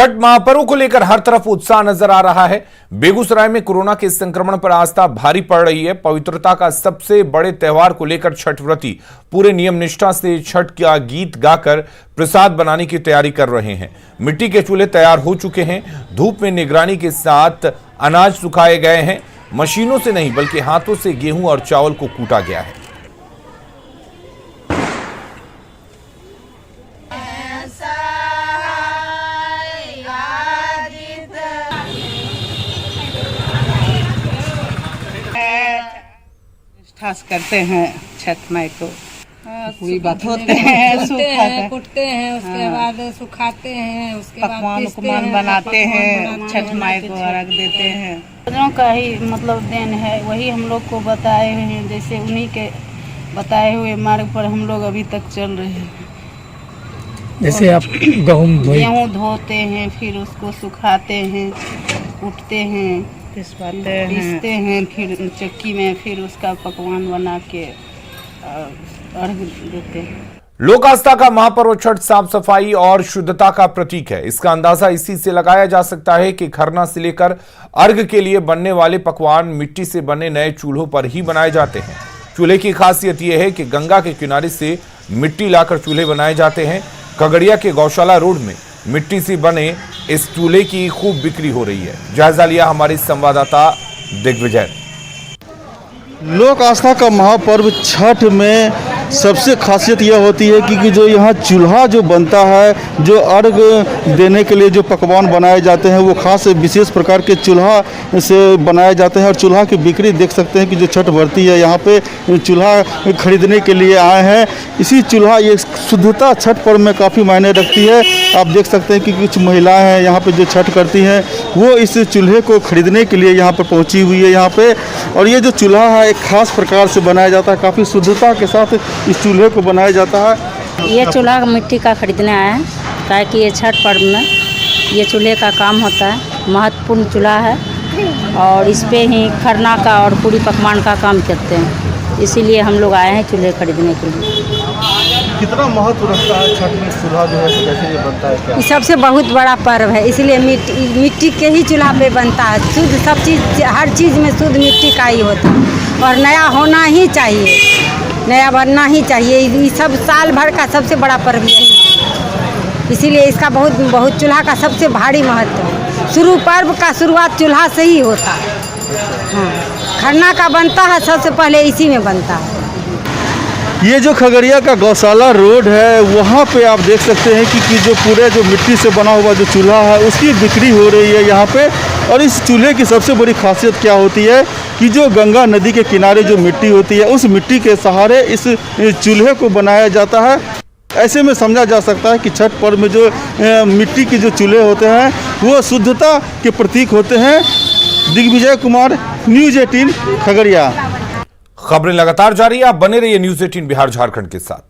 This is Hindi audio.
छठ महापर्व को लेकर हर तरफ उत्साह नजर आ रहा है। बेगूसराय में कोरोना के संक्रमण पर आस्था भारी पड़ रही है। पवित्रता का सबसे बड़े त्योहार को लेकर छठ व्रती पूरे नियम निष्ठा से छठ का गीत गाकर प्रसाद बनाने की तैयारी कर रहे हैं। मिट्टी के चूल्हे तैयार हो चुके हैं। धूप में निगरानी के साथ अनाज सुखाए गए हैं। मशीनों से नहीं बल्कि हाथों से गेहूं और चावल को कूटा गया है। खास करते हैं छठ माई को पूरी बात होते हैं, कुटते हैं, उसके बाद सुखाते हैं, उसके बाद पकवान बनाते हैं, छठ माई को अर्घ देते हैं। बच्चों का ही मतलब देन है, वही हम लोग को बताए हुए हैं। जैसे उन्हीं के बताए हुए मार्ग पर हम लोग अभी तक चल रहे हैं। जैसे आप गेहूँ धोते हैं, फिर उसको सुखाते हैं, कूटते हैं, पीसते हैं, फिर चक्की में फिर उसका पकवान बना के अर्घ देते हैं। लोक आस्था का महापर्व छठ साफ सफाई और शुद्धता का प्रतीक है। इसका अंदाजा इसी से लगाया जा सकता है कि खरना से लेकर अर्घ के लिए बनने वाले पकवान मिट्टी से बने नए चूल्हों पर ही बनाए जाते हैं। चूल्हे की खासियत यह है कि गंगा के किनारे से मिट्टी लाकर चूल्हे बनाए जाते हैं। खगड़िया के गौशाला रोड में मिट्टी से बने इस चूल्हे की खूब बिक्री हो रही है। जायजा लिया हमारे संवाददाता दिग्विजय। लोक आस्था का महापर्व छठ में सबसे खासियत यह होती है कि जो यहाँ चूल्हा जो बनता है, जो अर्घ देने के लिए जो पकवान बनाए जाते हैं वो खास विशेष प्रकार के चूल्हा से बनाए जाते हैं। और चूल्हा की बिक्री देख सकते हैं कि जो छठ व्रती है यहाँ पे चूल्हा खरीदने के लिए आए हैं। इसी चूल्हा ये शुद्धता छठ पर्व में काफ़ी मायने रखती है। आप देख सकते हैं कि कुछ महिलाएं हैं यहाँ पे जो छठ करती हैं, वो इस चूल्हे को खरीदने के लिए यहाँ पर पहुँची हुई है यहाँ पे। और ये जो चूल्हा है एक खास प्रकार से बनाया जाता है, काफ़ी शुद्धता के साथ इस चूल्हे को बनाया जाता है। ये चूल्हा मिट्टी का खरीदने आया है, ताकि ये छठ पर्व में ये चूल्हे का काम होता है। महत्वपूर्ण चूल्हा है और इस पे ही खरना का और पूरी पकवान का काम करते हैं। इसीलिए हम लोग आए हैं चूल्हे खरीदने के लिए। कितना महत्व रखता है छठ में चूल्हा जो है कैसे ये बनता है? क्या सबसे बहुत बड़ा पर्व है, इसलिए मिट्टी के ही चूल्हा पे बनता है। शुद्ध सब चीज़, हर चीज़ में शुद्ध मिट्टी का ही होता है और नया होना ही चाहिए, नया बनना ही चाहिए। ये सब साल भर का सबसे बड़ा पर्व यही है, इसीलिए इसका बहुत चूल्हा का सबसे भारी महत्व है। पर्व का शुरुआत चूल्हा से ही होता है। हाँ, खरना का बनता है सबसे पहले इसी में बनता है। ये जो खगड़िया का गौशाला रोड है वहाँ पे आप देख सकते हैं कि जो पूरे जो मिट्टी से बना हुआ जो चूल्हा है उसकी बिक्री हो रही है यहाँ पे। और इस चूल्हे की सबसे बड़ी खासियत क्या होती है कि जो गंगा नदी के किनारे जो मिट्टी होती है उस मिट्टी के सहारे इस चूल्हे को बनाया जाता है। ऐसे में समझा जा सकता है कि छठ पर्व में जो मिट्टी के जो चूल्हे होते हैं वो शुद्धता के प्रतीक होते हैं। दिग्विजय कुमार, न्यूज़ 18 खगड़िया। खबरें लगातार जारी है, आप बने रहिए न्यूज़ 18 बिहार झारखंड के साथ।